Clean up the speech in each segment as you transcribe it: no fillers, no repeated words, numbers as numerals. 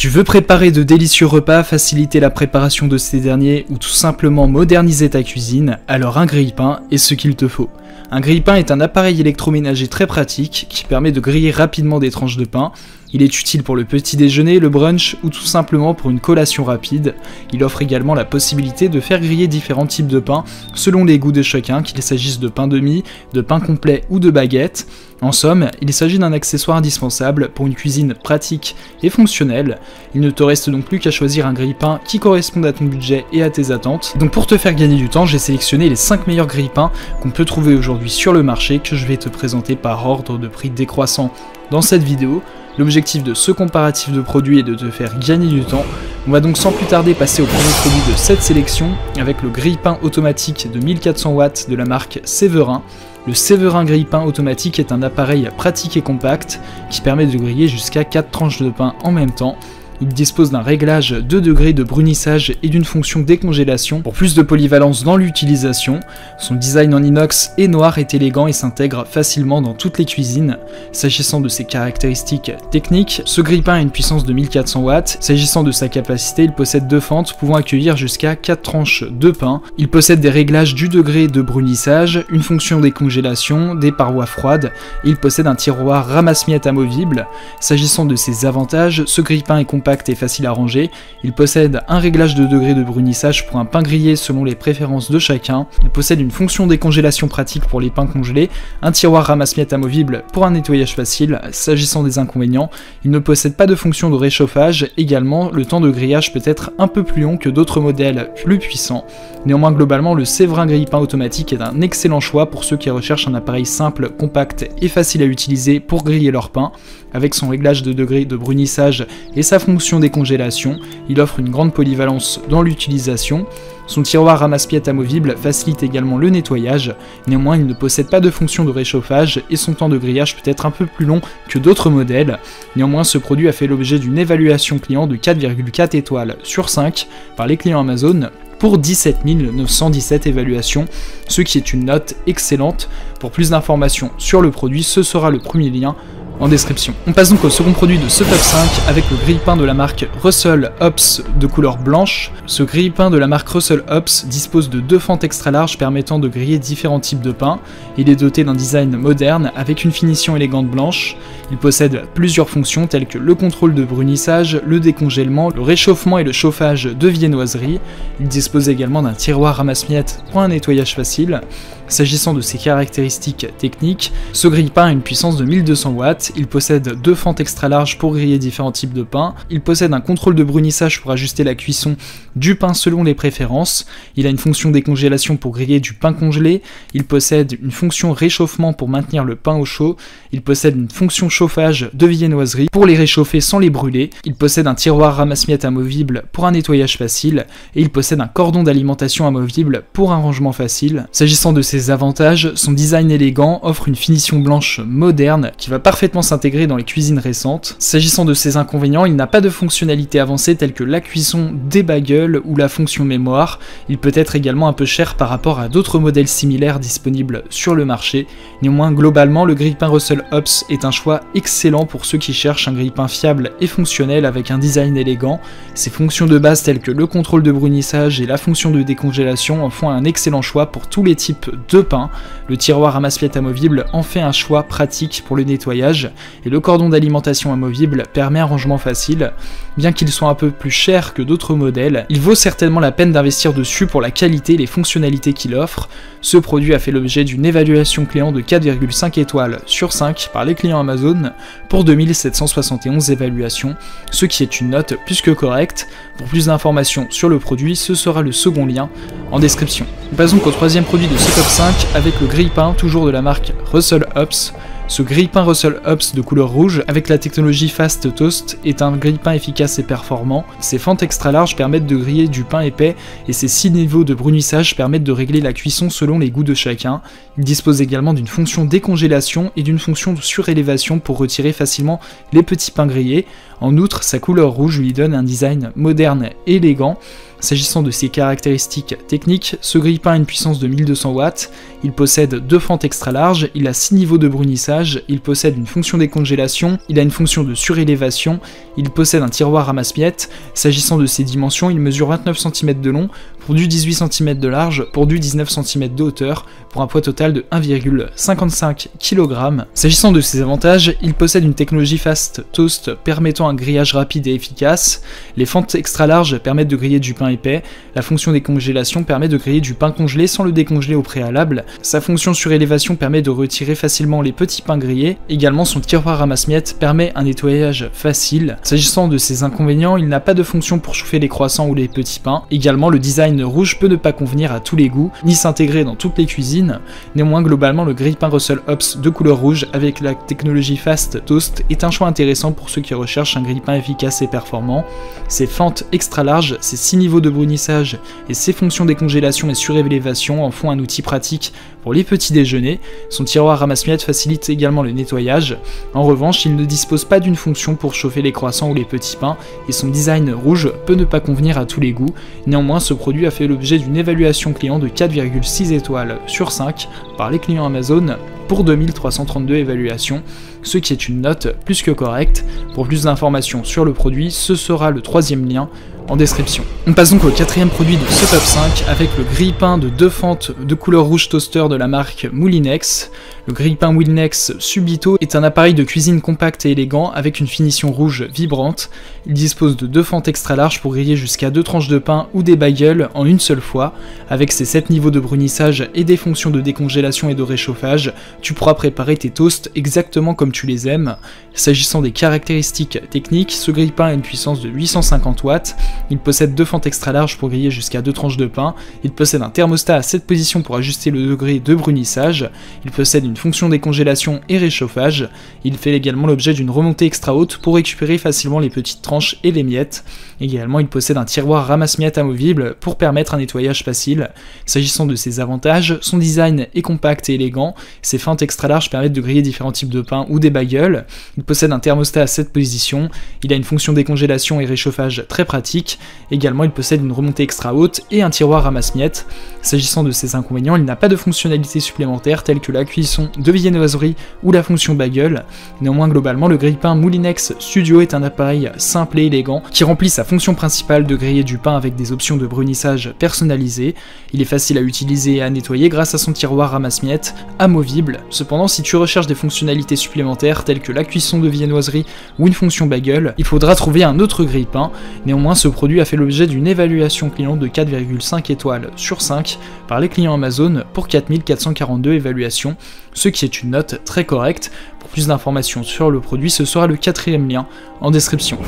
Tu veux préparer de délicieux repas, faciliter la préparation de ces derniers ou tout simplement moderniser ta cuisine, alors un grille-pain est ce qu'il te faut. Un grille-pain est un appareil électroménager très pratique qui permet de griller rapidement des tranches de pain. Il est utile pour le petit déjeuner, le brunch ou tout simplement pour une collation rapide. Il offre également la possibilité de faire griller différents types de pain selon les goûts de chacun, qu'il s'agisse de pain de mie, de pain complet ou de baguette. En somme, il s'agit d'un accessoire indispensable pour une cuisine pratique et fonctionnelle. Il ne te reste donc plus qu'à choisir un grille-pain qui corresponde à ton budget et à tes attentes. Donc pour te faire gagner du temps, j'ai sélectionné les 5 meilleurs grille-pains qu'on peut trouver aujourd'hui sur le marché que je vais te présenter par ordre de prix décroissant dans cette vidéo. L'objectif de ce comparatif de produits est de te faire gagner du temps. On va donc sans plus tarder passer au premier produit de cette sélection avec le grille-pain automatique de 1400 watts de la marque Séverin. Le Séverin grille-pain automatique est un appareil pratique et compact qui permet de griller jusqu'à 4 tranches de pain en même temps. Il dispose d'un réglage 2 degrés de brunissage et d'une fonction décongélation pour plus de polyvalence dans l'utilisation. Son design en inox est noir est élégant et s'intègre facilement dans toutes les cuisines. S'agissant de ses caractéristiques techniques, ce grille-pain a une puissance de 1400 watts. S'agissant de sa capacité, il possède 2 fentes pouvant accueillir jusqu'à 4 tranches de pain. Il possède des réglages du degré de brunissage, une fonction décongélation, des parois froides et il possède un tiroir ramasse-miettes amovible. S'agissant de ses avantages, ce grille-pain est compact et facile à ranger. Il possède un réglage de degré de brunissage pour un pain grillé selon les préférences de chacun. Il possède une fonction décongélation pratique pour les pains congelés, un tiroir ramasse-miettes amovible pour un nettoyage facile. S'agissant des inconvénients, il ne possède pas de fonction de réchauffage. Également, le temps de grillage peut être un peu plus long que d'autres modèles plus puissants. Néanmoins, globalement, le Séverin grille-pain automatique est un excellent choix pour ceux qui recherchent un appareil simple, compact et facile à utiliser pour griller leur pain. Avec son réglage de degré de brunissage et sa fonction décongélation, il offre une grande polyvalence dans l'utilisation. Son tiroir ramasse-miettes amovible facilite également le nettoyage. Néanmoins, il ne possède pas de fonction de réchauffage et son temps de grillage peut être un peu plus long que d'autres modèles. Néanmoins, ce produit a fait l'objet d'une évaluation client de 4,4 étoiles sur 5 par les clients Amazon pour 17 917 évaluations, ce qui est une note excellente. Pour plus d'informations sur le produit, ce sera le premier lien en description. On passe donc au second produit de ce top 5 avec le grille-pain de la marque Russell Hobbs de couleur blanche. Ce grille-pain de la marque Russell Hobbs dispose de 2 fentes extra larges permettant de griller différents types de pain. Il est doté d'un design moderne avec une finition élégante blanche. Il possède plusieurs fonctions telles que le contrôle de brunissage, le décongèlement, le réchauffement et le chauffage de viennoiserie. Il dispose également d'un tiroir ramasse-miettes pour un nettoyage facile. S'agissant de ses caractéristiques techniques, ce grille-pain a une puissance de 1200 watts, il possède 2 fentes extra larges pour griller différents types de pain, il possède un contrôle de brunissage pour ajuster la cuisson du pain selon les préférences, il a une fonction décongélation pour griller du pain congelé, il possède une fonction réchauffement pour maintenir le pain au chaud, il possède une fonction chauffage de viennoiserie pour les réchauffer sans les brûler, il possède un tiroir ramasse-miettes amovible pour un nettoyage facile, et il possède un cordon d'alimentation amovible pour un rangement facile. S'agissant de ses avantages, son design élégant offre une finition blanche moderne qui va parfaitement s'intégrer dans les cuisines récentes. S'agissant de ses inconvénients, il n'a pas de fonctionnalité avancée telle que la cuisson des bagels ou la fonction mémoire. Il peut être également un peu cher par rapport à d'autres modèles similaires disponibles sur le marché. Néanmoins, globalement, le grille-pain Russell Hobbs est un choix excellent pour ceux qui cherchent un grille-pain fiable et fonctionnel avec un design élégant. Ses fonctions de base telles que le contrôle de brunissage et la fonction de décongélation en font un excellent choix pour tous les types de pain. Le tiroir ramasse-miettes amovible en fait un choix pratique pour le nettoyage et le cordon d'alimentation amovible permet un rangement facile. Bien qu'il soit un peu plus cher que d'autres modèles, il vaut certainement la peine d'investir dessus pour la qualité et les fonctionnalités qu'il offre. Ce produit a fait l'objet d'une évaluation client de 4,5 étoiles sur 5 par les clients Amazon pour 2771 évaluations, ce qui est une note plus que correcte. Pour plus d'informations sur le produit, ce sera le second lien en description. On passe donc au troisième produit de ce top 5 avec le grille-pain toujours de la marque Russell Hobbs. Ce grille-pain Russell Hobbs de couleur rouge avec la technologie Fast Toast est un grille-pain efficace et performant. Ses fentes extra larges permettent de griller du pain épais et ses 6 niveaux de brunissage permettent de régler la cuisson selon les goûts de chacun. Il dispose également d'une fonction décongélation et d'une fonction de surélévation pour retirer facilement les petits pains grillés. En outre, sa couleur rouge lui donne un design moderne et élégant. S'agissant de ses caractéristiques techniques, ce grille-pain a une puissance de 1200 watts, il possède 2 fentes extra larges, il a 6 niveaux de brunissage, il possède une fonction décongélation, il a une fonction de surélévation, il possède un tiroir ramasse-miettes. S'agissant de ses dimensions, il mesure 29 cm de long pour du 18 cm de large pour du 19 cm de hauteur pour un poids total de 1,55 kg. S'agissant de ses avantages, il possède une technologie Fast Toast permettant un grillage rapide et efficace, les fentes extra larges permettent de griller du pain épais, la fonction décongélation permet de griller du pain congelé sans le décongeler au préalable, sa fonction surélévation permet de retirer facilement les petits pains grillés, également son tiroir ramasse-miettes permet un nettoyage facile. S'agissant de ses inconvénients, il n'a pas de fonction pour chauffer les croissants ou les petits pains, également le design rouge peut ne pas convenir à tous les goûts, ni s'intégrer dans toutes les cuisines, néanmoins globalement le grille-pain Russell Hobbs de couleur rouge avec la technologie Fast Toast est un choix intéressant pour ceux qui recherchent un grille-pain efficace et performant. Ses fentes extra larges, ses 6 niveaux de brunissage et ses fonctions décongélation et surélévation en font un outil pratique pour les petits déjeuners. Son tiroir ramasse-miettes facilite également le nettoyage. En revanche, il ne dispose pas d'une fonction pour chauffer les croissants ou les petits pains et son design rouge peut ne pas convenir à tous les goûts. Néanmoins, ce produit a fait l'objet d'une évaluation client de 4,6 étoiles sur 5 par les clients Amazon pour 2332 évaluations, ce qui est une note plus que correcte. Pour plus d'informations sur le produit, ce sera le 3e lien en description. On passe donc au 4e produit de ce top 5 avec le grille-pain de 2 fentes de couleur rouge toaster de la marque Moulinex. Le grille-pain Moulinex Subito est un appareil de cuisine compact et élégant avec une finition rouge vibrante. Il dispose de 2 fentes extra larges pour griller jusqu'à 2 tranches de pain ou des bagels en une seule fois. Avec ses 7 niveaux de brunissage et des fonctions de décongélation et de réchauffage, tu pourras préparer tes toasts exactement comme tu les aimes. S'agissant des caractéristiques techniques, ce grille-pain a une puissance de 850 watts. Il possède 2 fentes extra larges pour griller jusqu'à 2 tranches de pain, il possède un thermostat à 7 positions pour ajuster le degré de brunissage, il possède une fonction décongélation et réchauffage, il fait également l'objet d'une remontée extra haute pour récupérer facilement les petites tranches et les miettes. Également, il possède un tiroir ramasse-miettes amovible pour permettre un nettoyage facile. S'agissant de ses avantages, son design est compact et élégant, ses fentes extra larges permettent de griller différents types de pain ou des bagels, il possède un thermostat à 7 positions, il a une fonction décongélation et réchauffage très pratique, également il possède une remontée extra haute et un tiroir ramasse-miettes. S'agissant de ses inconvénients, il n'a pas de fonctionnalité supplémentaire telle que la cuisson de viennoiserie ou la fonction bagel. Néanmoins, globalement, le grille-pain Moulinex Studio est un appareil simple et élégant qui remplit sa fonction principale de griller du pain avec des options de brunissage personnalisées. Il est facile à utiliser et à nettoyer grâce à son tiroir ramasse-miettes amovible. Cependant, si tu recherches des fonctionnalités supplémentaires telles que la cuisson de viennoiserie ou une fonction bagel, il faudra trouver un autre grille-pain. Néanmoins, ce produit a fait l'objet d'une évaluation client de 4,5 étoiles sur 5 par les clients Amazon pour 4442 évaluations, ce qui est une note très correcte. Pour plus d'informations sur le produit, ce sera le 4e lien en description.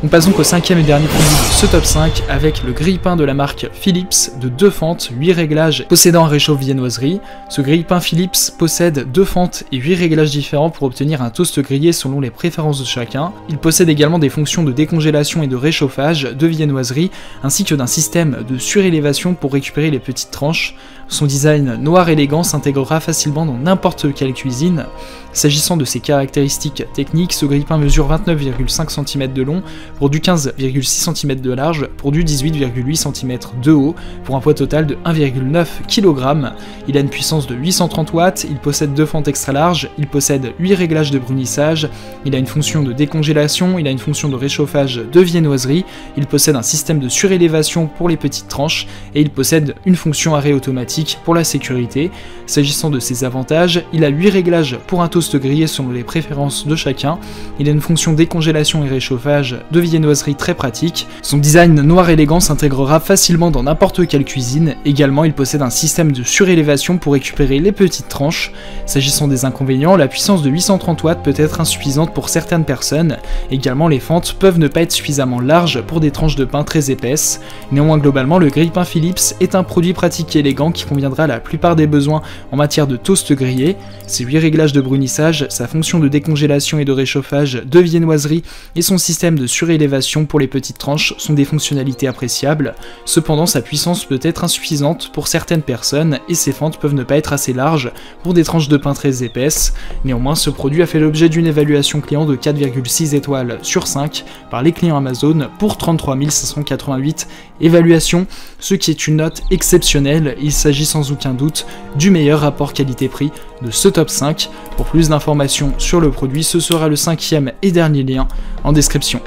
On passe donc au 5e et dernier produit de ce top 5 avec le grille-pain de la marque Philips de 2 fentes, 8 réglages possédant un réchauffe viennoiserie. Ce grille-pain Philips possède 2 fentes et 8 réglages différents pour obtenir un toast grillé selon les préférences de chacun. Il possède également des fonctions de décongélation et de réchauffage de viennoiserie ainsi que d'un système de surélévation pour récupérer les petites tranches. Son design noir élégant s'intégrera facilement dans n'importe quelle cuisine. S'agissant de ses caractéristiques techniques, ce grille-pain mesure 29,5 cm de long pour du 15,6 cm de large pour du 18,8 cm de haut pour un poids total de 1,9 kg. Il a une puissance de 830 watts, il possède 2 fentes extra larges, il possède 8 réglages de brunissage, il a une fonction de décongélation, il a une fonction de réchauffage de viennoiserie, il possède un système de surélévation pour les petites tranches et il possède une fonction arrêt automatique pour la sécurité. S'agissant de ses avantages, il a 8 réglages pour un toast grillé selon les préférences de chacun, il a une fonction décongélation et réchauffage de viennoiserie très pratique, son design noir élégant s'intégrera facilement dans n'importe quelle cuisine, également il possède un système de surélévation pour récupérer les petites tranches. S'agissant des inconvénients, la puissance de 830 watts peut être insuffisante pour certaines personnes, également les fentes peuvent ne pas être suffisamment larges pour des tranches de pain très épaisses. Néanmoins globalement, le grille-pain Philips est un produit pratique et élégant qui conviendra à la plupart des besoins en matière de toast grillé. Ses 8 réglages de brunissage, sa fonction de décongélation et de réchauffage, de viennoiserie et son système de surélévation pour les petites tranches sont des fonctionnalités appréciables. Cependant, sa puissance peut être insuffisante pour certaines personnes et ses fentes peuvent ne pas être assez larges pour des tranches de pain très épaisses. Néanmoins, ce produit a fait l'objet d'une évaluation client de 4,6 étoiles sur 5 par les clients Amazon pour 33 588 évaluations, ce qui est une note exceptionnelle. Il s'agit sans aucun doute du meilleur rapport qualité-prix de ce top 5. Pour plus d'informations sur le produit, ce sera le 5e et dernier lien en description.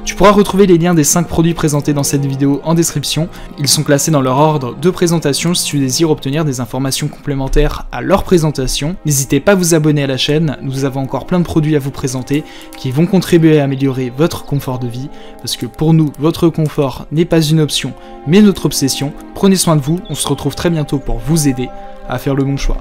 Tu pourras retrouver les liens des 5 produits présentés dans cette vidéo en description. Ils sont classés dans leur ordre de présentation si tu désires obtenir des informations complémentaires à leur présentation. N'hésitez pas à vous abonner à la chaîne, nous avons encore plein de produits à vous présenter qui vont contribuer à améliorer votre confort de vie, parce que pour nous, votre confort n'est pas une option, mais notre obsession. Prenez soin de vous, on se retrouve très bientôt pour vous aider à faire le bon choix.